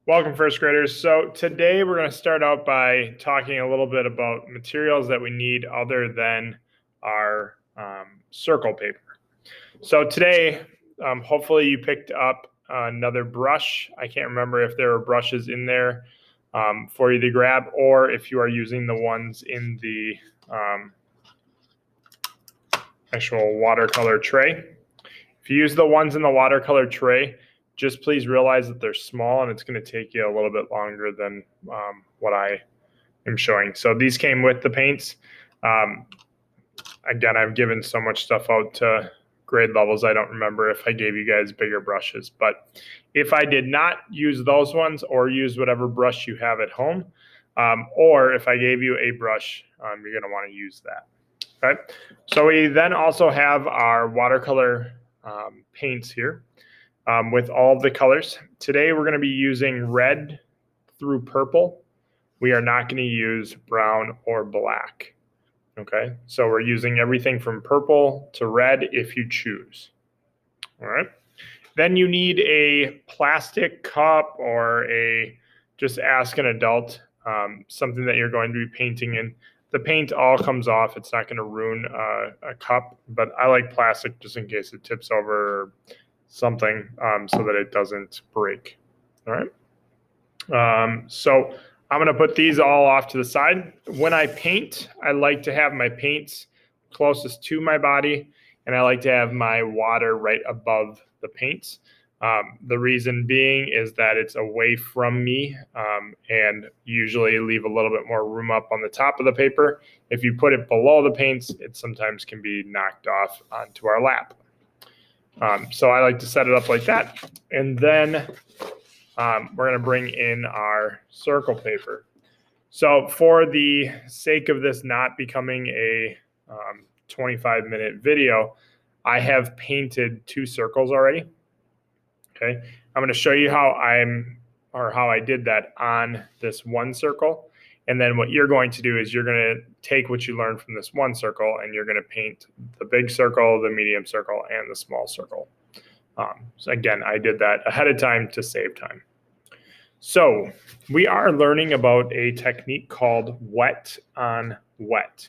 Welcome, first graders. So today we're going to start out by talking a little bit about materials that we need other than our circle paper. So today, hopefully you picked up another brush. I can't remember if there were brushes in there for you to grab, or if you are using the ones in the actual watercolor tray. If you use the ones in the watercolor tray, just please realize that they're small and it's going to take you a little bit longer than what I am showing. So these came with the paints. Again, I've given so much stuff out to grade levels, I don't remember if I gave you guys bigger brushes. But if I did not use those ones, or use whatever brush you have at home, or if I gave you a brush, you're going to want to use that. Okay. So we then also have our watercolor paints here. With all of the colors. Today we're going to be using red through purple. We are not going to use brown or black. Okay, so we're using everything from purple to red if you choose. All right. Then you need a plastic cup, or just ask an adult, something that you're going to be painting in. The paint all comes off. It's not going to ruin a cup, but I like plastic just in case it tips over or something, so that it doesn't break. All right. So I'm going to put these all off to the side. When I paint, I like to have my paints closest to my body, and I like to have my water right above the paints. The reason being is that it's away from me, and usually leave a little bit more room up on the top of the paper. If you put it below the paints, it sometimes can be knocked off onto our lap. So I like to set it up like that. And then we're going to bring in our circle paper. So for the sake of this not becoming a 25-minute video, I have painted 2 circles already. Okay, I'm going to show you how I did that on this one circle. And then what you're going to do is you're going to take what you learned from this one circle, and you're going to paint the big circle, the medium circle, and the small circle. So again, I did that ahead of time to save time. So we are learning about a technique called wet on wet.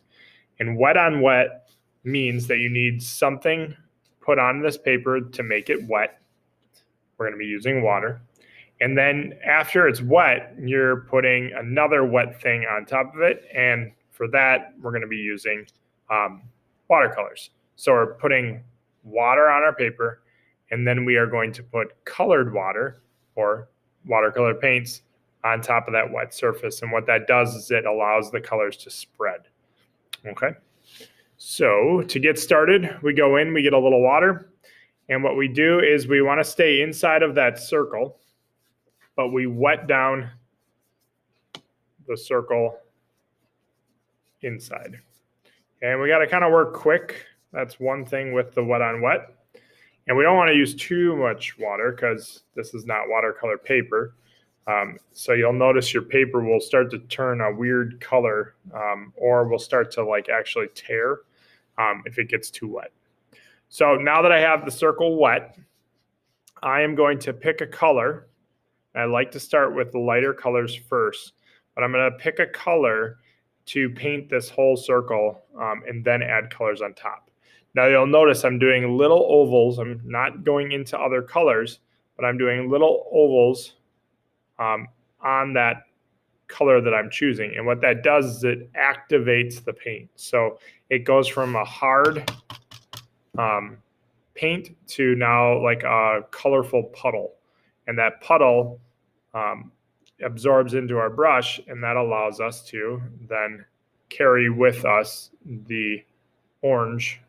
And wet on wet means that you need something put on this paper to make it wet. We're going to be using water. And then after it's wet, you're putting another wet thing on top of it. And for that, we're going to be using watercolors. So we're putting water on our paper, and then we are going to put colored water, or watercolor paints, on top of that wet surface. And what that does is it allows the colors to spread. Okay. So to get started, we go in, we get a little water. And what we do is we want to stay inside of that circle, but we wet down the circle inside. And we got to kind of work quick. That's one thing with the wet on wet. And we don't want to use too much water because this is not watercolor paper. So you'll notice your paper will start to turn a weird color, or will start to actually tear if it gets too wet. So now that I have the circle wet, I am going to pick a color. I like to start with the lighter colors first, but I'm going to pick a color to paint this whole circle, and then add colors on top. Now you'll notice I'm doing little ovals. I'm not going into other colors, but I'm doing little ovals on that color that I'm choosing. And what that does is it activates the paint. So it goes from a hard paint to now like a colorful puddle. And that puddle absorbs into our brush, and that allows us to then carry with us the orange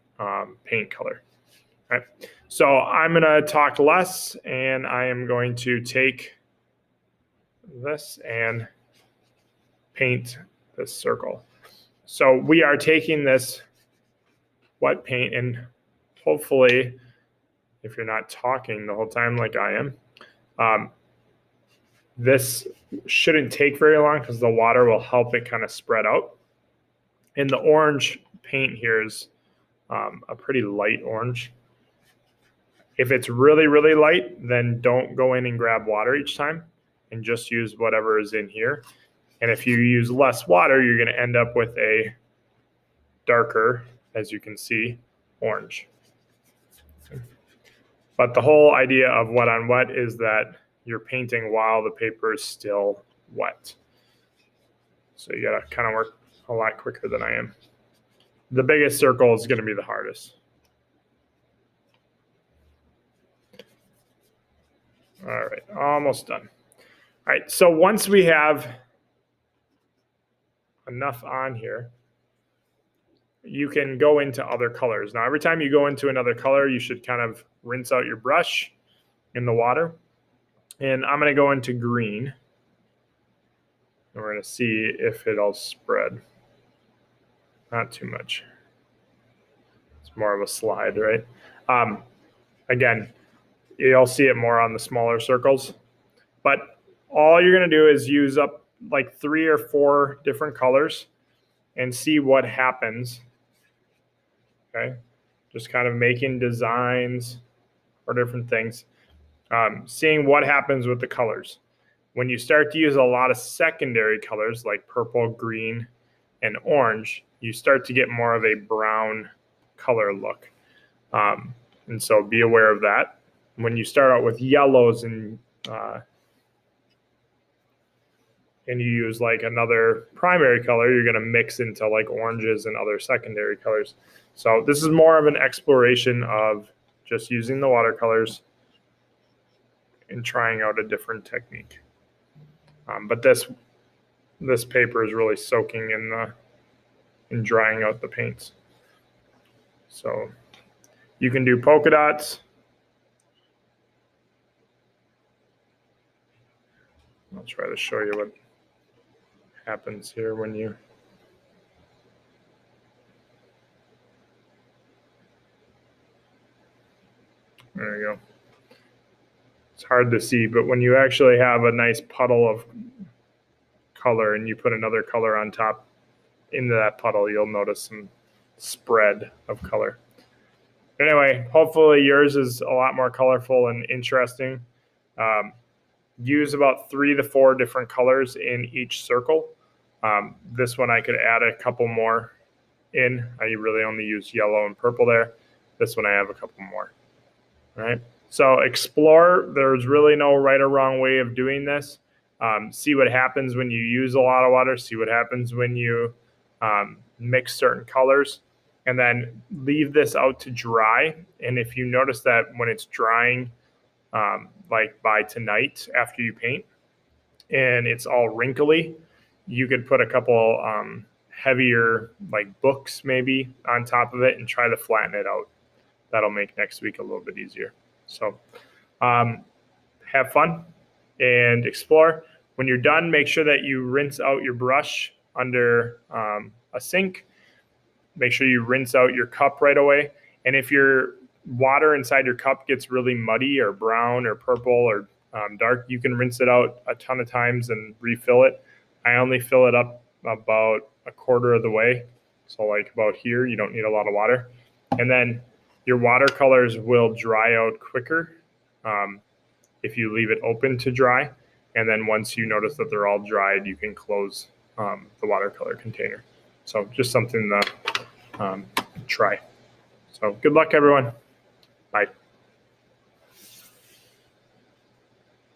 paint color. Right. So I'm going to talk less, and I am going to take this and paint this circle. So we are taking this wet paint, and hopefully, if you're not talking the whole time like I am, this shouldn't take very long because the water will help it kind of spread out. And the orange paint here is a pretty light orange. If it's really, really light, then don't go in and grab water each time. and just use whatever is in here. And if you use less water, you're going to end up with a darker, as you can see, orange. But the whole idea of wet on wet is that you're painting while the paper is still wet. So you got to kind of work a lot quicker than I am. The biggest circle is going to be the hardest. All right, almost done. All right, so once we have enough on here, you can go into other colors. Now, every time you go into another color, you should kind of rinse out your brush in the water. And I'm going to go into green. And we're going to see if it'll spread. Not too much. It's more of a slide, right? Again, you'll see it more on the smaller circles. But all you're going to do is use up like 3 or 4 different colors and see what happens. Okay, just kind of making designs or different things, seeing what happens with the colors. When you start to use a lot of secondary colors like purple, green, and orange, you start to get more of a brown color look. And so be aware of that. When you start out with yellows and you use like another primary color, you're going to mix into like oranges and other secondary colors. So this is more of an exploration of just using the watercolors and trying out a different technique. But this paper is really soaking in drying out the paints. So you can do polka dots. I'll try to show you what happens here when you there you go. It's hard to see, but when you actually have a nice puddle of color and you put another color on top into that puddle, you'll notice some spread of color. Anyway, hopefully yours is a lot more colorful and interesting. Use about 3 to 4 different colors in each circle. This one I could add a couple more in. I really only use yellow and purple there. This one I have a couple more. All right. So explore. There's really no right or wrong way of doing this. See what happens when you use a lot of water. See what happens when you mix certain colors. And then leave this out to dry. And if you notice that when it's drying, like by tonight after you paint, and it's all wrinkly, you could put a couple heavier like books maybe on top of it and try to flatten it out. That'll make next week a little bit easier. So have fun and explore. When you're done, make sure that you rinse out your brush under a sink. Make sure you rinse out your cup right away. And if your water inside your cup gets really muddy or brown or purple or dark, you can rinse it out a ton of times and refill it. I only fill it up about a quarter of the way. So like about here, you don't need a lot of water. And then your watercolors will dry out quicker if you leave it open to dry. And then once you notice that they're all dried, you can close the watercolor container. So just something to try. So good luck, everyone. Bye.